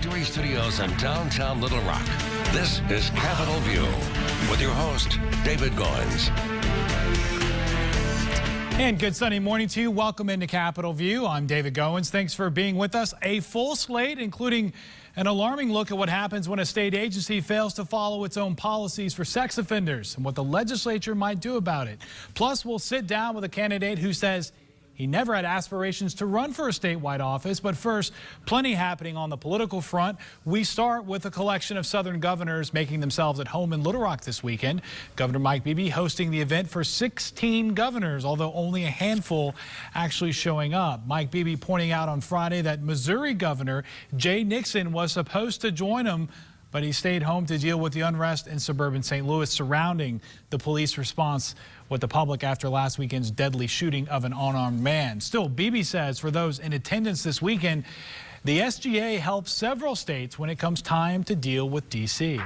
Factory Studios in downtown Little Rock. This is Capitol View with your host, David Goins. And good Sunday morning to you. Welcome into Capitol View. I'm David Goins. Thanks for being with us. A full slate, including an alarming look at what happens when a state agency fails to follow its own policies for sex offenders and what the legislature might do about it. Plus, we'll sit down with a candidate who says he never had aspirations to run for a statewide office. But first, plenty happening on the political front. We start with a collection of Southern governors making themselves at home in Little Rock this weekend. Governor Mike Beebe hosting the event for 16 governors, although only a handful actually showing up. Mike Beebe pointing out on Friday that Missouri Governor Jay Nixon was supposed to join him, but he stayed home to deal with the unrest in suburban St. Louis surrounding the police response with the public after last weekend's deadly shooting of an unarmed man. Still, Beebe says for those in attendance this weekend, the SGA helps several states when it comes time to deal with D.C.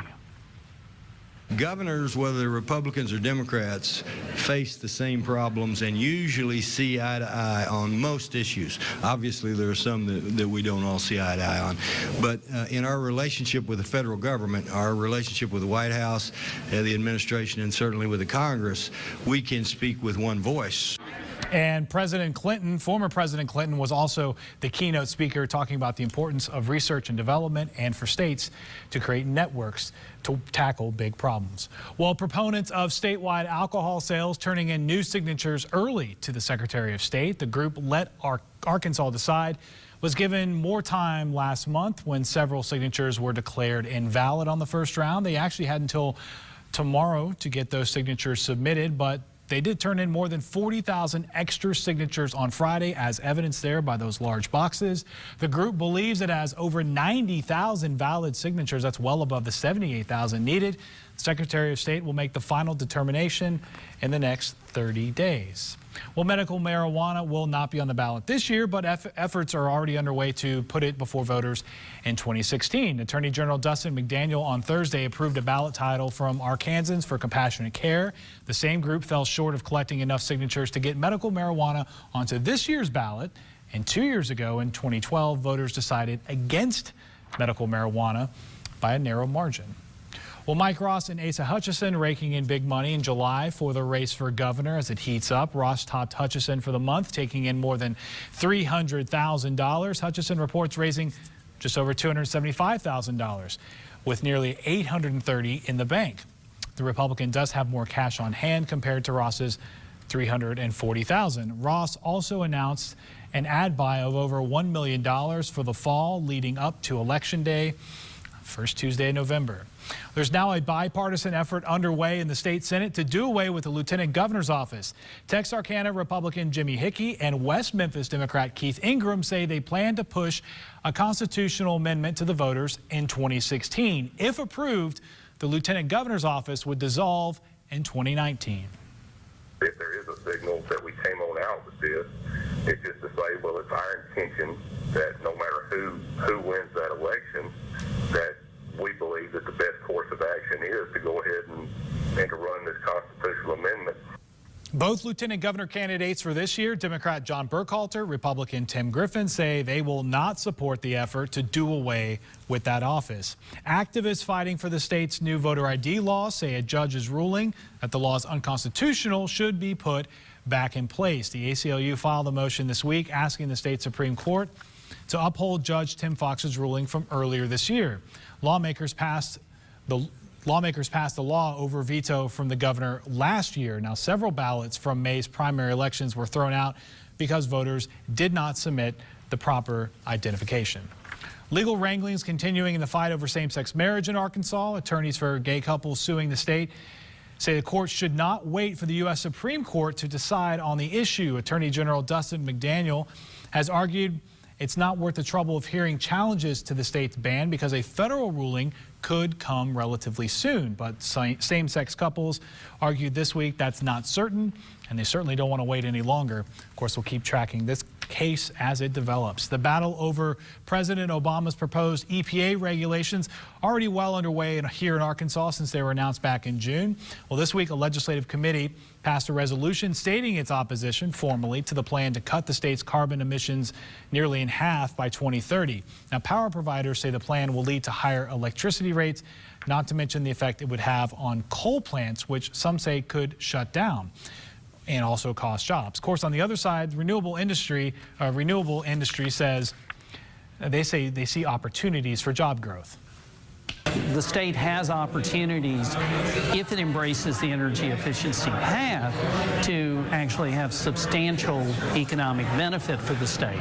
Governors, whether they're Republicans or Democrats, face the same problems and usually see eye to eye on most issues. Obviously, there are some that we don't all see eye to eye on. But in our relationship with the federal government, our relationship with the White House, the administration, and certainly with the Congress, we can speak with one voice. And President Clinton, former President Clinton, was also the keynote speaker talking about the importance of research and development and for states to create networks to tackle big problems. Well, proponents of statewide alcohol sales turning in new signatures early to the Secretary of State. The group Let Arkansas Decide was given more time last month when several signatures were declared invalid on the first round. They actually had until tomorrow to get those signatures submitted, but they did turn in more than 40,000 extra signatures on Friday, as evidenced there by those large boxes. The group believes it has over 90,000 valid signatures. That's well above the 78,000 needed. The Secretary of State will make the final determination in the next 30 days. Well, medical marijuana will not be on the ballot this year, but efforts are already underway to put it before voters in 2016. Attorney General Dustin McDaniel on Thursday approved a ballot title from Arkansans for Compassionate Care. The same group fell short of collecting enough signatures to get medical marijuana onto this year's ballot. And 2 years ago, in 2012, voters decided against medical marijuana by a narrow margin. Well, Mike Ross and Asa Hutchison raking in big money in July for the race for governor as it heats up. Ross topped Hutchison for the month, taking in more than $300,000. Hutchison reports raising just over $275,000, with nearly $830,000 in the bank. The Republican does have more cash on hand compared to Ross's $340,000. Ross also announced an ad buy of over $1 million for the fall leading up to Election Day, first Tuesday in November. There's now a bipartisan effort underway in the state Senate to do away with the lieutenant governor's office. Texarkana Republican Jimmy Hickey and West Memphis Democrat Keith Ingram say they plan to push a constitutional amendment to the voters in 2016. If approved, the lieutenant governor's office would dissolve in 2019. If there is a signal that we came on out with this, it's just to say, well, it's our intention that no matter who wins that election, that we believe that the best course of action is to go ahead and to run this constitutional amendment. Both lieutenant governor candidates for this year, Democrat John Burkhalter, Republican Tim Griffin, say they will not support the effort to do away with that office. Activists fighting for the state's new voter ID law say a judge's ruling that the law is unconstitutional should be put back in place. The ACLU filed a motion this week asking the state Supreme Court to uphold Judge Tim Fox's ruling from earlier this year. Lawmakers passed the law over veto from the governor last year. Now, several ballots from May's primary elections were thrown out because voters did not submit the proper identification. Legal wranglings continuing in the fight over same-sex marriage in Arkansas. Attorneys for gay couples suing the state say the court should not wait for the U.S. Supreme Court to decide on the issue. Attorney General Dustin McDaniel has argued it's not worth the trouble of hearing challenges to the state's ban because a federal ruling could come relatively soon. But same-sex couples argued this week that's not certain, and they certainly don't want to wait any longer. Of course, we'll keep tracking this case as it develops. The battle over President Obama's proposed EPA regulations already well underway here in Arkansas since they were announced back in June. Well, this week a legislative committee passed a resolution stating its opposition formally to the plan to cut the state's carbon emissions nearly in half by 2030. Now, power providers say the plan will lead to higher electricity rates, not to mention the effect it would have on coal plants, which some say could shut down and also cost jobs. Of course, on the other side, the renewable industry says they see opportunities for job growth. The state has opportunities, if it embraces the energy efficiency path, to actually have substantial economic benefit for the state.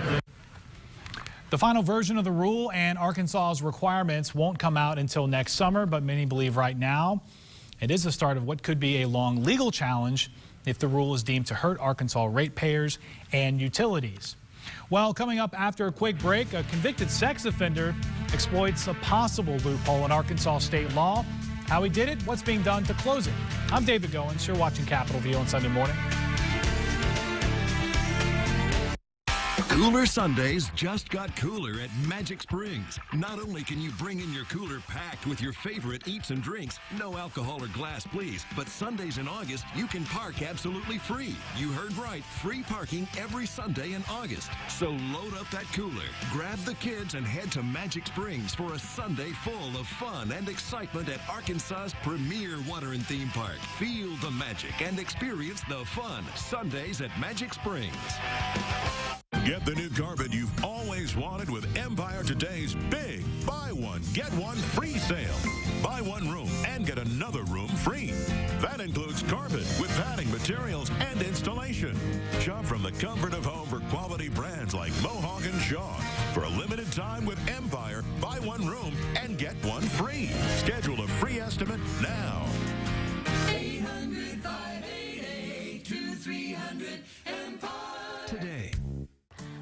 The final version of the rule and Arkansas's requirements won't come out until next summer, but many believe right now it is the start of what could be a long legal challenge if the rule is deemed to hurt Arkansas ratepayers and utilities. Well, coming up after a quick break, a convicted sex offender exploits a possible loophole in Arkansas state law. How he did it, what's being done to close it. I'm David Goins. You're watching Capitol View on Sunday morning. Cooler Sundays just got cooler at Magic Springs. Not only can you bring in your cooler packed with your favorite eats and drinks, no alcohol or glass please, but Sundays in August you can park absolutely free. You heard right, free parking every Sunday in August. So load up that cooler, grab the kids and head to Magic Springs for a Sunday full of fun and excitement at Arkansas's premier water and theme park. Feel the magic and experience the fun. Sundays at Magic Springs. Get the new carpet you've always wanted with Empire Today's big buy one, get one free sale. Buy one room and get another room free. That includes carpet with padding, materials, and installation. Shop from the comfort of home for quality brands like Mohawk and Shaw. For a limited time with Empire, buy one room and get one free. Schedule a free estimate now. 800-588-2300 Empire. Today.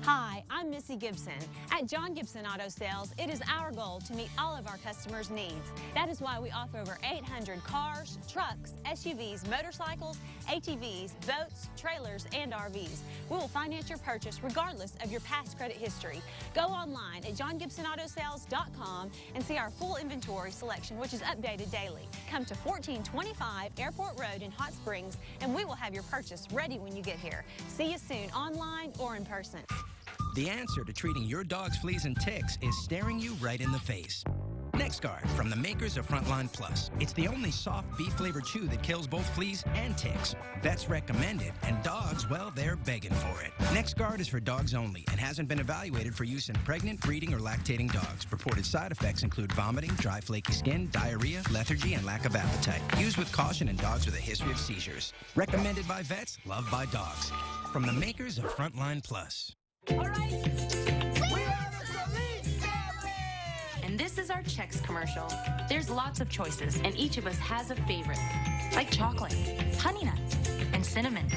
Hi, I'm Missy Gibson. At John Gibson Auto Sales, it is our goal to meet all of our customers' needs. That is why we offer over 800 cars, trucks, SUVs, motorcycles, ATVs, boats, trailers, and RVs. We will finance your purchase regardless of your past credit history. Go online at johngibsonautosales.com and see our full inventory selection, which is updated daily. Come to 1425 Airport Road in Hot Springs, and we will have your purchase ready when you get here. See you soon, online or in person. The answer to treating your dog's fleas and ticks is staring you right in the face. NexGard, from the makers of Frontline Plus. It's the only soft beef-flavored chew that kills both fleas and ticks. Vets recommend it, and dogs, well, they're begging for it. NexGard is for dogs only and hasn't been evaluated for use in pregnant, breeding, or lactating dogs. Reported side effects include vomiting, dry, flaky skin, diarrhea, lethargy, and lack of appetite. Used with caution in dogs with a history of seizures. Recommended by vets, loved by dogs. From the makers of Frontline Plus. All right. We are the police family. And this is our Chex commercial. There's lots of choices, and each of us has a favorite, like chocolate, honey nut, and cinnamon.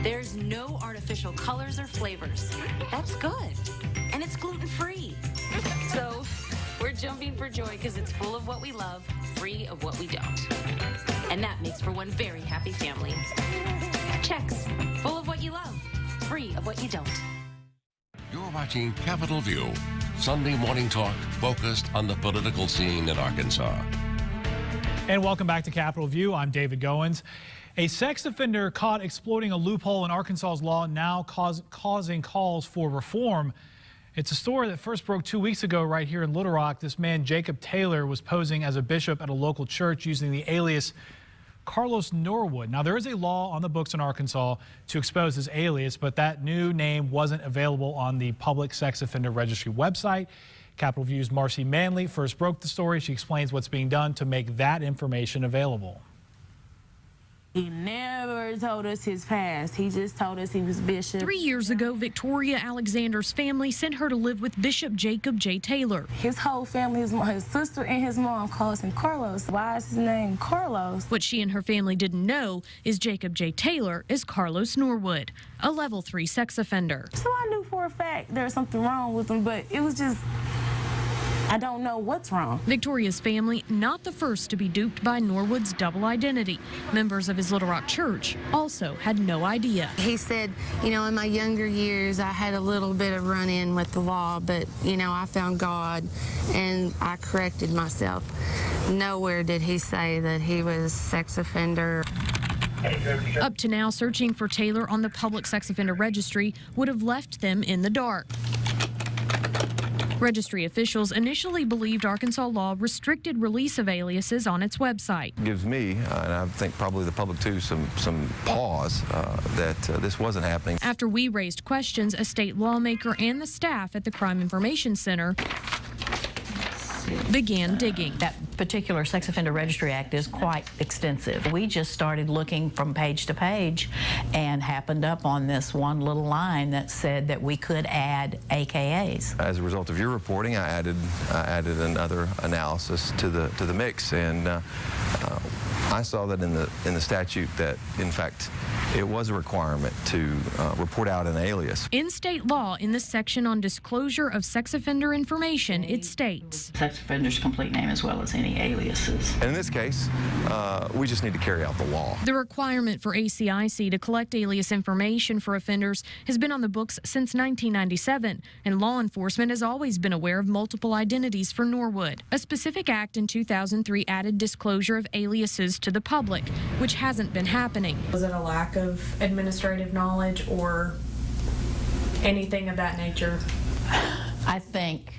There's no artificial colors or flavors. That's good. And it's gluten-free. So we're jumping for joy because it's full of what we love, free of what we don't. And that makes for one very happy family. Chex, full of what you love, free of what you don't. You're watching Capitol View, Sunday morning talk focused on the political scene in Arkansas. And welcome back to Capitol View. I'm David Goins. A sex offender caught exploiting a loophole in Arkansas's law now causing calls for reform. It's a story that first broke 2 weeks ago right here in Little Rock. This man, Jacob Taylor, was posing as a bishop at a local church using the alias Carlos Norwood. Now, there is a law on the books in Arkansas to expose his alias, but that new name wasn't available on the Public Sex Offender Registry website. Capitol View's Marcy Manley first broke the story. She explains what's being done to make that information available. He never told us his past. He just told us he was bishop. 3 years ago, Victoria Alexander's family sent her to live with Bishop Jacob J. Taylor. His whole family, his sister and his mom calls him Carlos. Why is his name Carlos? What she and her family didn't know is Jacob J. Taylor is Carlos Norwood, a level 3 sex offender. So I knew for a fact there was something wrong with him, but it was just, I don't know what's wrong. Victoria's family not the first to be duped by Norwood's double identity. Members of his Little Rock church also had no idea. He said, you know, in my younger years, I had a little bit of run-in with the law, but, you know, I found God and I corrected myself. Nowhere did he say that he was a sex offender. Up to now, searching for Taylor on the public sex offender registry would have left them in the dark. Registry officials initially believed Arkansas law restricted release of aliases on its website. Gives me, and I think probably the public too, some pause that this wasn't happening. After we raised questions, a state lawmaker and the staff at the Crime Information Center began digging. That particular Sex Offender Registry Act is quite extensive. We just started looking from page to page and happened up on this one little line that said that we could add AKAs. As a result of your reporting, I added another analysis to the mix, and I saw that in the statute that, in fact, it was a requirement to report out an alias. In state law, in the section on disclosure of sex offender information, it states Sex offender's complete name as well as any aliases. And in this case, we just need to carry out the law. The requirement for ACIC to collect alias information for offenders has been on the books since 1997, and law enforcement has always been aware of multiple identities for Norwood. A specific act in 2003 added disclosure of aliases to the public, which hasn't been happening. Was it a lack of administrative knowledge or anything of that nature? I think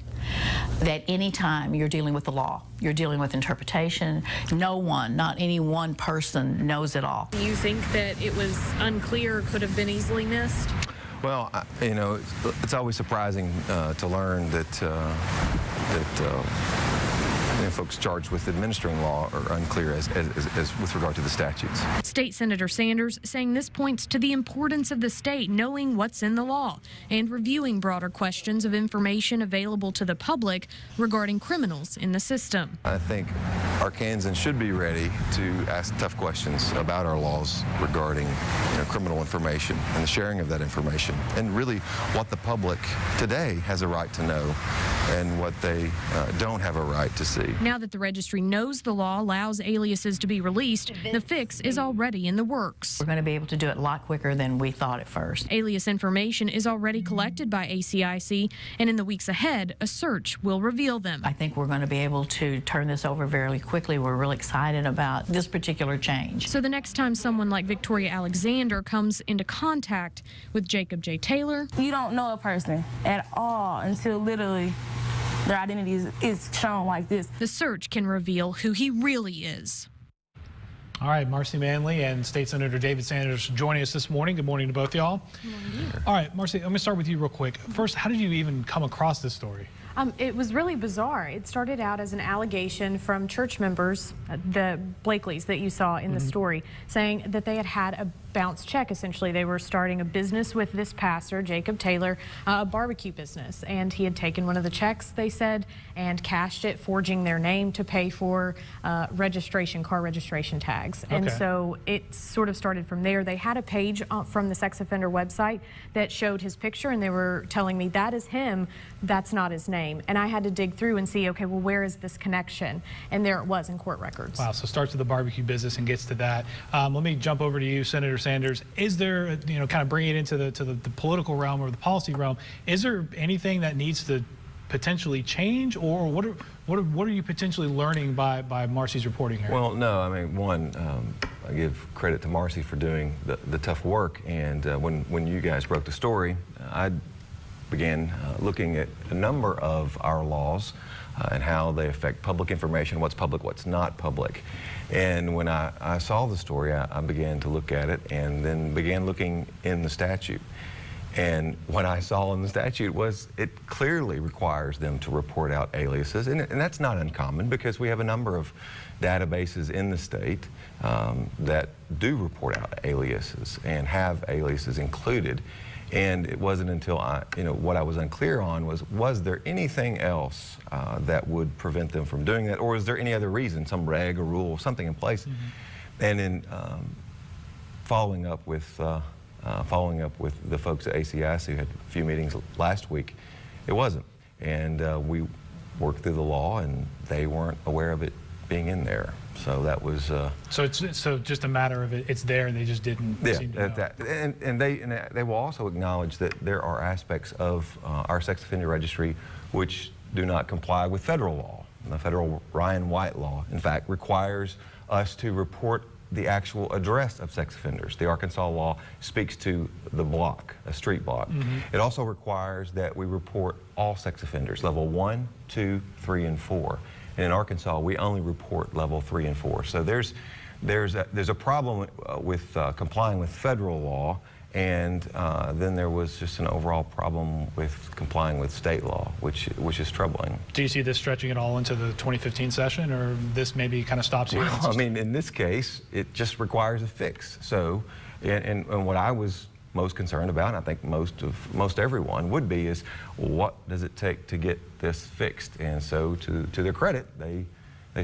that any time you're dealing with the law, you're dealing with interpretation, no one, not any one person knows it all. Do you think that it was unclear or could have been easily missed? Well, you know, it's always surprising to learn that folks charged with administering law are unclear as with regard to the statutes. State Senator Sanders saying this points to the importance of the state knowing what's in the law and reviewing broader questions of information available to the public regarding criminals in the system. I think Arkansans should be ready to ask tough questions about our laws regarding criminal information and the sharing of that information, and really what the public today has a right to know and what they don't have a right to see. Now that the registry knows the law allows aliases to be released, the fix is already in the works. We're going to be able to do it a lot quicker than we thought at first. Alias information is already collected by ACIC, and in the weeks ahead, a search will reveal them. I think we're going to be able to turn this over very quickly. We're really excited about this particular change. So the next time someone like Victoria Alexander comes into contact with Jacob J. Taylor, You don't know a person at all until literally their identity is shown like this. The search can reveal who he really is. All right, Marcy Manley and State Senator David Sanders joining us this morning. Good morning to both y'all. All right, Marcy, I'm going to start with you real quick. First, how did you even come across this story? It was really bizarre. It started out as an allegation from church members, the Blakeleys that you saw in the story, saying that they had had a bounce check. Essentially, they were starting a business with this pastor, Jacob Taylor, a barbecue business, and he had taken one of the checks, they said, and cashed it, forging their name to pay for car registration tags. And so it sort of started from there. They had a page from the sex offender website that showed his picture, and they were telling me that is him, that's not his name. And I had to dig through and see, okay, well, where is this connection? And there it was in court records. Wow, so it starts with the barbecue business and gets to that. Let me jump over to you, Senator Sanders. Is there, kind of bringing it into the political realm or the policy realm, is there anything that needs to potentially change, or what are you potentially learning by Marcy's reporting here? Well, no, I mean, one, I give credit to Marcy for doing the tough work, and when you guys broke the story, I began looking at a number of our laws and how they affect public information, what's public, what's not public. And when I saw the story, I began to look at it and then began looking in the statute. And what I saw in the statute was it clearly requires them to report out aliases. And that's not uncommon because we have a number of databases in the state that do report out aliases and have aliases included. And it wasn't until what I was unclear on was there anything else that would prevent them from doing that, or is there any other reason, some reg or rule, something in place? And in following up with the folks at ACIC who had a few meetings last week, it wasn't. And we worked through the law, and they weren't aware of it being in there. So that was. So it's just a matter of it's there, and they just didn't seem to know. And they will also acknowledge that there are aspects of our sex offender registry which do not comply with federal law. The federal Ryan White law, in fact, requires us to report the actual address of sex offenders. The Arkansas law speaks to the block, a street block. It also requires that we report all sex offenders, level 1, 2, 3, and 4. And in Arkansas, we only report level 3 and 4. So there's a problem with complying with federal law, and then there was just an overall problem with complying with state law, which is troubling. Do you see this stretching at all into the 2015 session, or this maybe kind of stops here? Well, I mean, in this case, it just requires a fix. So, and what I was most concerned about, and I think most everyone would be, is what does it take to get this fixed? And so, to their credit, they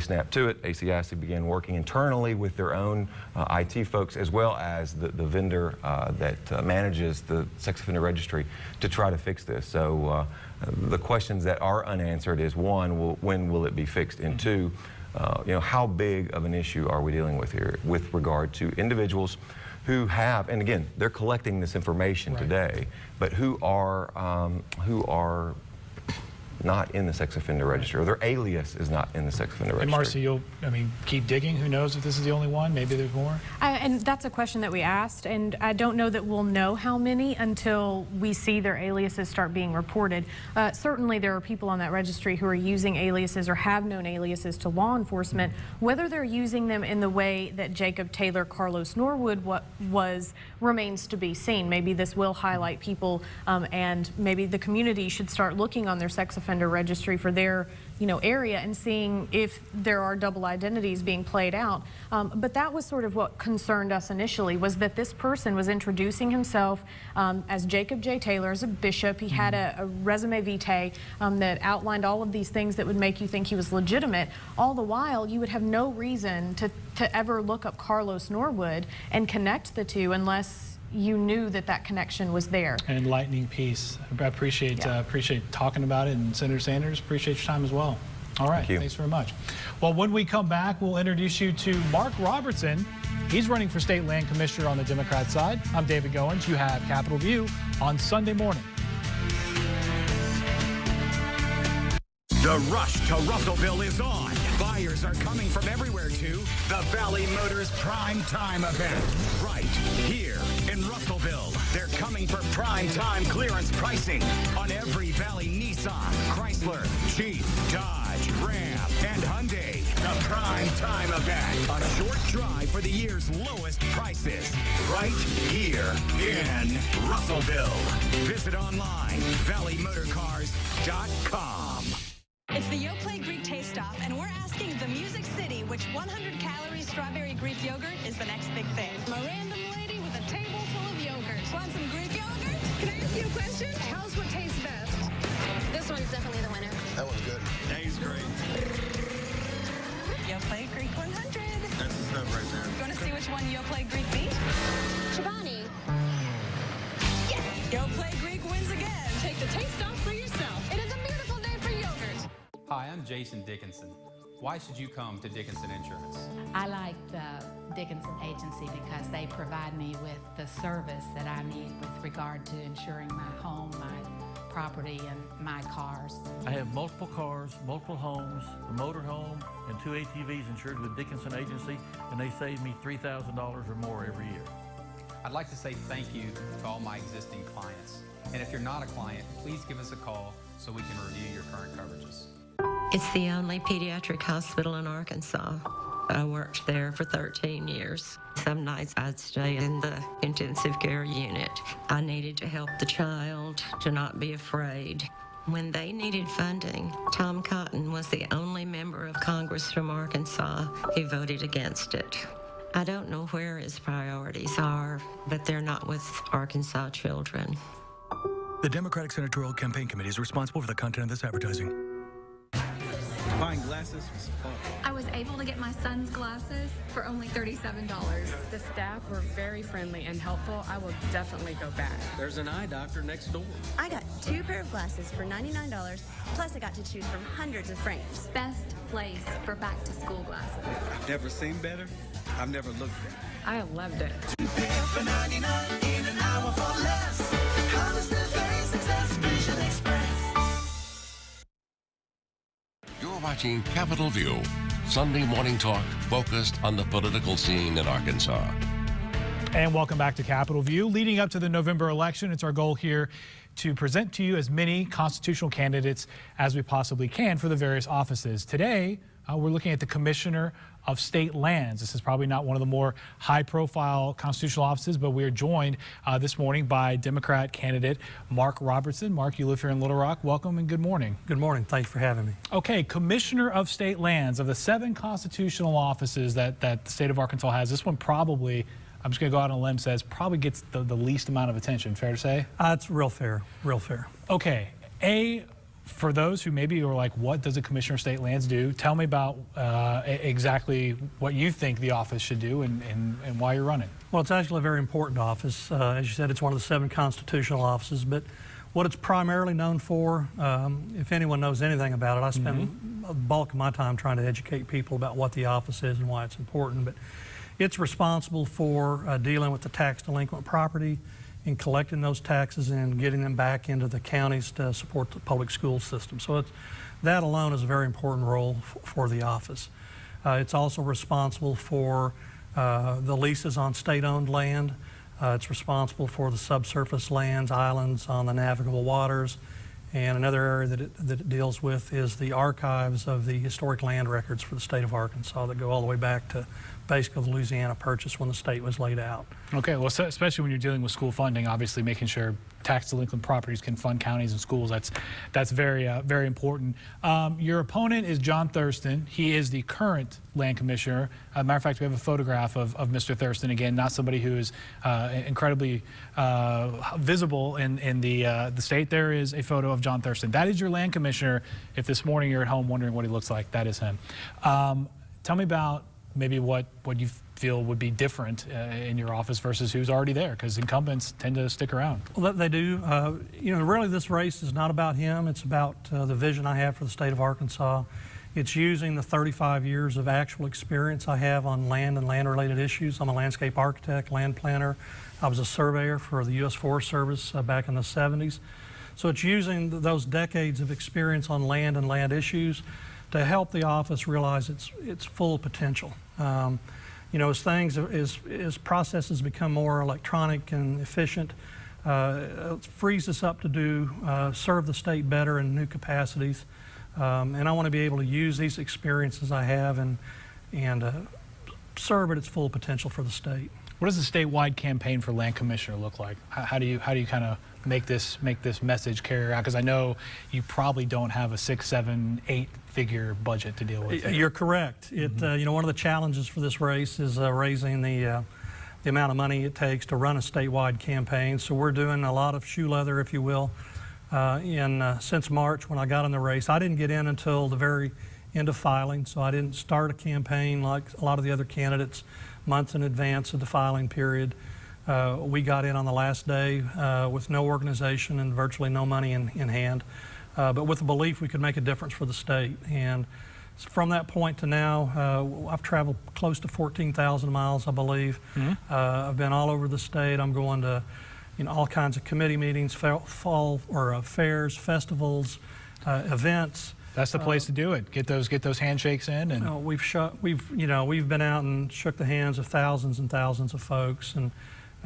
snapped to it. ACIC began working internally with their own IT folks, as well as the vendor that manages the sex offender registry, to try to fix this. So the questions that are unanswered is, one, when will it be fixed? And two, how big of an issue are we dealing with here with regard to individuals who have, and again, they're collecting this information today, but who are not in the sex offender registry, or their alias is not in the sex offender registry. And Marcy, you'll, keep digging. Who knows if this is the only one? Maybe there's more? And that's a question that we asked, and I don't know that we'll know how many until we see their aliases start being reported. Certainly there are people on that registry who are using aliases or have known aliases to law enforcement. Whether they're using them in the way that Jacob Taylor, Carlos Norwood was remains to be seen. Maybe this will highlight people, and maybe the community should start looking on their sex offender registry for their area and seeing if there are double identities being played out. But that was sort of what concerned us initially, was that this person was introducing himself as Jacob J. Taylor, as a bishop. He had a resume vitae that outlined all of these things that would make you think he was legitimate. All the while, you would have no reason to ever look up Carlos Norwood and connect the two unless you knew that connection was there. An enlightening piece. I appreciate talking about it, and Senator Sanders, appreciate your time as well. All right, thanks very much. Well, when we come back, we'll introduce you to Mark Robertson. He's running for state land commissioner on the Democrat side. I'm David Goins. You have Capitol View on Sunday morning. The rush to Russellville is on. Buyers are coming from everywhere to the Valley Motors Prime Time event. Right here in Russellville. They're coming for prime time clearance pricing on every Valley Nissan, Chrysler, Jeep, Dodge, Ram, and Hyundai. The Prime Time event. A short drive for the year's lowest prices. Right here in Russellville. Visit online, valleymotorcars.com. It's the Yoplait Greek Taste Off, and we're asking the Music City which 100-calorie strawberry Greek yogurt is the next big thing. I'm a random lady with a table full of yogurt. Want some Greek yogurt? Can I ask you a question? Tell us what tastes best. This one's definitely the winner. That one's good. Tastes great. Yoplait Greek 100. That's the stuff right there. You want to see which one Yoplait Greek beat? Chobani. Yes! Yoplait Greek wins again. Take the taste off for yourself. It is a beautiful day for yogurt. Hi, I'm Jason Dickinson. Why should you come to Dickinson Insurance? I like the Dickinson agency because they provide me with the service that I need with regard to insuring my home, my property, and my cars. I have multiple cars, multiple homes, a motorhome, and 2 ATVs insured with Dickinson Agency, and they save me $3,000 or more every year. I'd like to say thank you to all my existing clients. And if you're not a client, please give us a call so we can review your current coverages. It's the only pediatric hospital in Arkansas. I worked there for 13 years. Some nights I'd stay in the intensive care unit. I needed to help the child to not be afraid. When they needed funding, Tom Cotton was the only member of Congress from Arkansas who voted against it. I don't know where his priorities are, but they're not with Arkansas children. The Democratic Senatorial Campaign Committee is responsible for the content of this advertising. Buying glasses was fun. I was able to get my son's glasses for only $37. The staff were very friendly and helpful. I will definitely go back. There's an eye doctor next door. I got 2 pair of glasses for $99, plus I got to choose from hundreds of frames. Best place for back to school glasses. I've never seen better. I've never looked better. I loved it. For 99 in an hour for less. Promise the basics, that's Vision Express. You're watching Capitol View, Sunday morning talk focused on the political scene in Arkansas. And welcome back to Capitol View. Leading up to the November election, it's our goal here to present to you as many constitutional candidates as we possibly can for the various offices. Today, we're looking at the Commissioner of State Lands. This is probably not one of the more high-profile constitutional offices, but we are joined this morning by Democrat candidate Mark Robertson. Mark, you live here in Little Rock. Welcome and good morning. Good morning. Thanks for having me. Okay, Commissioner of State Lands. Of the 7 constitutional offices that the state of Arkansas has, this one probably, I'm just going to go out on a limb, says probably gets the least amount of attention. Fair to say? It's real fair. Real fair. Okay. For those who maybe are like, what does a Commissioner of State Lands do? Tell me about exactly what you think the office should do and why you're running. Well, it's actually a very important office. As you said, it's one of the 7 constitutional offices, but what it's primarily known for, if anyone knows anything about it, I spend a bulk of my time trying to educate people about what the office is and why it's important, but it's responsible for dealing with the tax delinquent property and collecting those taxes and getting them back into the counties to support the public school system. So that alone is a very important role for the office. It's also responsible for the leases on state-owned land. It's responsible for the subsurface lands, islands on the navigable waters. And another area that it deals with is the archives of the historic land records for the state of Arkansas that go all the way back to basically the Louisiana Purchase when the state was laid out. Okay, well, especially when you're dealing with school funding, obviously making sure tax delinquent properties can fund counties and schools, that's very important. Your opponent is John Thurston. He is the current land commissioner. Matter of fact, we have a photograph of Mr. Thurston, again, not somebody who is incredibly visible in the state. There is a photo of John Thurston. That is your land commissioner. If this morning you're at home wondering what he looks like, that is him. Tell me about maybe what you feel would be different in your office versus who's already there, because incumbents tend to stick around. Well, they do. Really this race is not about him. It's about the vision I have for the state of Arkansas. It's using the 35 years of actual experience I have on land and land-related issues. I'm a landscape architect, land planner. I was a surveyor for the U.S. Forest Service back in the 70s. So it's using those decades of experience on land and land issues to help the office realize its full potential. As processes become more electronic and efficient, it frees us up to serve the state better in new capacities. And I want to be able to use these experiences I have and serve at its full potential for the state. What does a statewide campaign for land commissioner look like? How do you kind of make this message carry out? Because I know you probably don't have a 6, 7, 8 figure budget to deal with. You're correct. One of the challenges for this race is raising the amount of money it takes to run a statewide campaign. So we're doing a lot of shoe leather, if you will. Since March, when I got in the race, I didn't get in until the very end of filing, so I didn't start a campaign like a lot of the other candidates months in advance of the filing period. We got in on the last day with no organization and virtually no money in hand, but with the belief we could make a difference for the state. And from that point to now, I've traveled close to 14,000 miles, I believe. I've been all over the state. I'm going to all kinds of committee meetings, fall or fairs, festivals, events. That's the place to do it. Get those handshakes in. And we've been out and shook the hands of thousands and thousands of folks and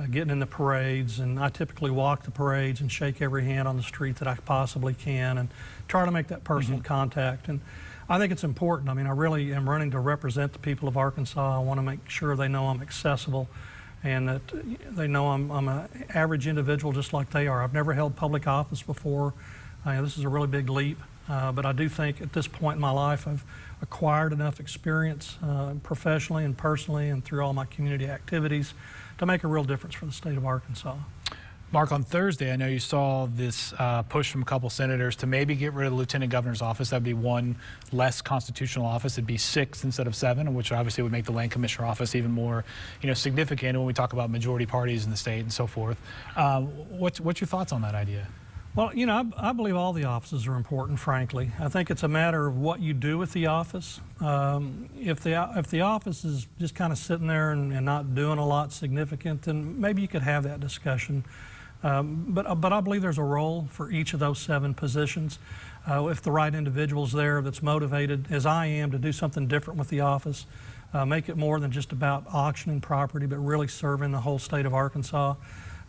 getting in the parades. And I typically walk the parades and shake every hand on the street that I possibly can and try to make that personal contact. And I think it's important. I mean, I really am running to represent the people of Arkansas. I want to make sure they know I'm accessible and that they know I'm an average individual just like they are. I've never held public office before. This is a really big leap. But I do think at this point in my life I've acquired enough experience professionally and personally and through all my community activities to make a real difference for the state of Arkansas. Mark, on Thursday, I know you saw this push from a couple senators to maybe get rid of the lieutenant governor's office. That'd be one less constitutional office. It'd be 6 instead of 7, which obviously would make the land commissioner office even more, significant when we talk about majority parties in the state and so forth. What's your thoughts on that idea? Well, I believe all the offices are important, frankly. I think it's a matter of what you do with the office. If the office is just kind of sitting there and not doing a lot significant, then maybe you could have that discussion. But I believe there's a role for each of those 7 positions. If the right individual's there that's motivated, as I am, to do something different with the office, make it more than just about auctioning property, but really serving the whole state of Arkansas.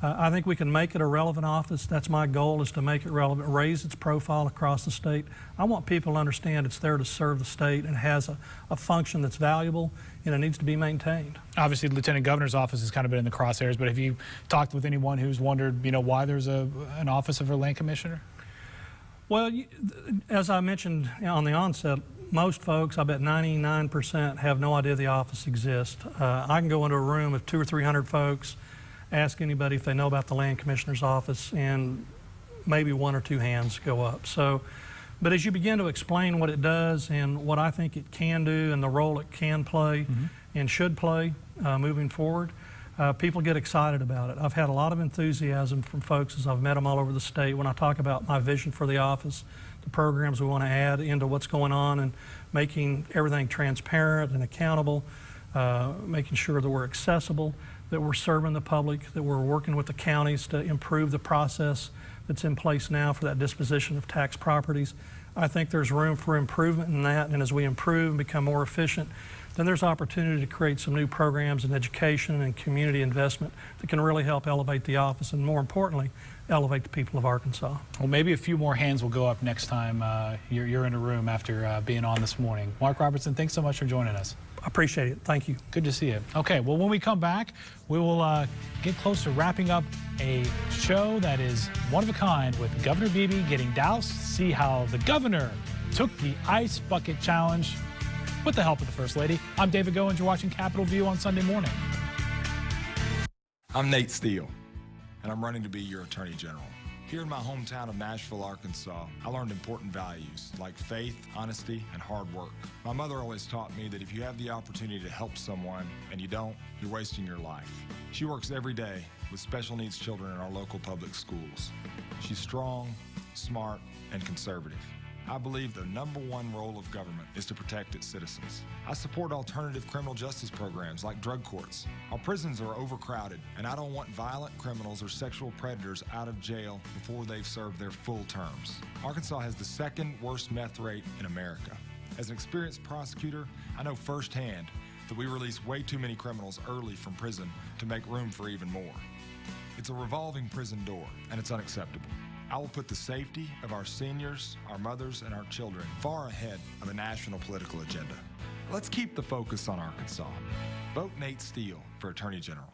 I think we can make it a relevant office. That's my goal, is to make it relevant, raise its profile across the state. I want people to understand it's there to serve the state and has a function that's valuable, and it needs to be maintained. Obviously, the lieutenant governor's office has kind of been in the crosshairs, but have you talked with anyone who's wondered, why there's an office of a land commissioner? Well, as I mentioned on the onset, most folks, I bet 99%, have no idea the office exists. I can go into a room of 200 or 300 folks, ask anybody if they know about the land commissioner's office, and maybe 1 or 2 hands go up. But as you begin to explain what it does and what I think it can do and the role it can play and should play moving forward, people get excited about it. I've had a lot of enthusiasm from folks as I've met them all over the state when I talk about my vision for the office, the programs we want to add into what's going on, and making everything transparent and accountable, making sure that we're accessible, that we're serving the public, that we're working with the counties to improve the process that's in place now for that disposition of tax properties. I think there's room for improvement in that, and as we improve and become more efficient, then there's opportunity to create some new programs in education and community investment that can really help elevate the office and, more importantly, elevate the people of Arkansas. Well, maybe a few more hands will go up next time you're in a room after being on this morning. Mark Robertson, thanks so much for joining us. I appreciate it. Thank you. Good to see you. Okay, well, when we come back, we will get close to wrapping up a show that is one of a kind with Governor Beebe getting doused, see how the governor took the ice bucket challenge with the help of the First Lady. I'm David Goins. You're watching Capitol View on Sunday morning. I'm Nate Steele, and I'm running to be your Attorney General. Here in my hometown of Nashville, Arkansas, I learned important values like faith, honesty, and hard work. My mother always taught me that if you have the opportunity to help someone and you don't, you're wasting your life. She works every day with special needs children in our local public schools. She's strong, smart, and conservative. I believe the #1 role of government is to protect its citizens. I support alternative criminal justice programs like drug courts. Our prisons are overcrowded, and I don't want violent criminals or sexual predators out of jail before they've served their full terms. Arkansas has the 2nd worst meth rate in America. As an experienced prosecutor, I know firsthand that we release way too many criminals early from prison to make room for even more. It's a revolving prison door, and it's unacceptable. I will put the safety of our seniors, our mothers, and our children far ahead of a national political agenda. Let's keep the focus on Arkansas. Vote Nate Steele for Attorney General.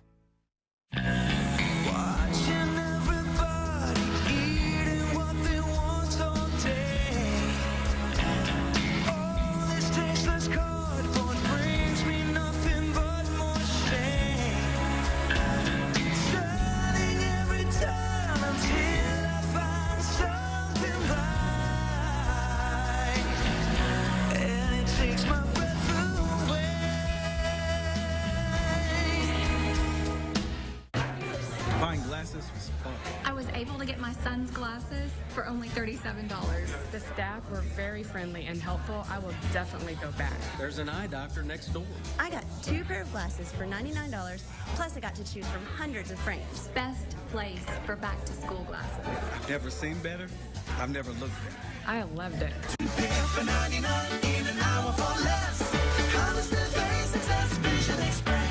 Watching everybody eating what they want all day. All this tasteless cardboard brings me nothing but more shame. Turning every time until I find something right, and it takes my breath away. Buying glasses was fun. I was able to get my son's glasses for only $37. The staff were very friendly and helpful. I will definitely go back. There's an eye doctor next door. I got 2 pair of glasses for $99, plus I got to choose from hundreds of frames. Best place for back to school glasses. I've never seen better. I've never looked better. I loved it. For 99 in an hour for less. Hollis the basics, that's Vision Express.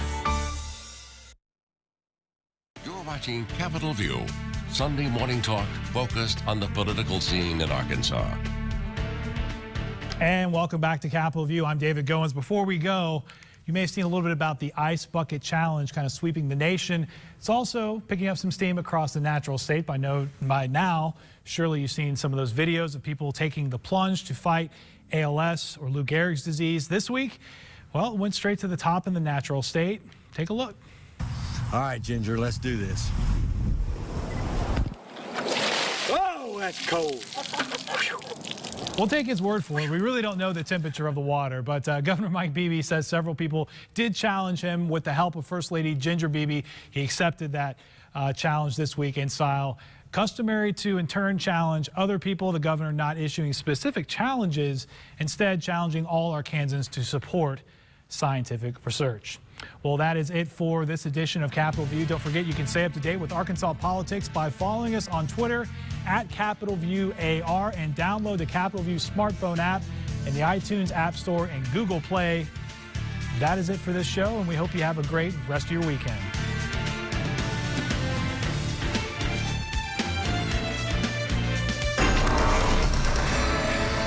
You're watching Capitol View, Sunday morning talk focused on the political scene in Arkansas. And welcome back to Capitol View. I'm David Goins. Before we go, you may have seen a little bit about the Ice Bucket Challenge kind of sweeping the nation. It's also picking up some steam across the natural state. By now, surely you've seen some of those videos of people taking the plunge to fight ALS or Lou Gehrig's disease. This week, well, it went straight to the top in the natural state. Take a look. All right, Ginger, let's do this. That's cold. We'll take his word for it. We really don't know the temperature of the water, but Governor Mike Beebe says several people did challenge him. With the help of First Lady Ginger Beebe, he accepted that challenge this week in style. Customary to in turn challenge other people, the governor not issuing specific challenges, instead challenging all Arkansans to support scientific research. Well, that is it for this edition of Capitol View. Don't forget you can stay up to date with Arkansas politics by following us on Twitter at Capitol View AR and download the Capitol View smartphone app in the iTunes App Store and Google Play. That is it for this show, and we hope you have a great rest of your weekend.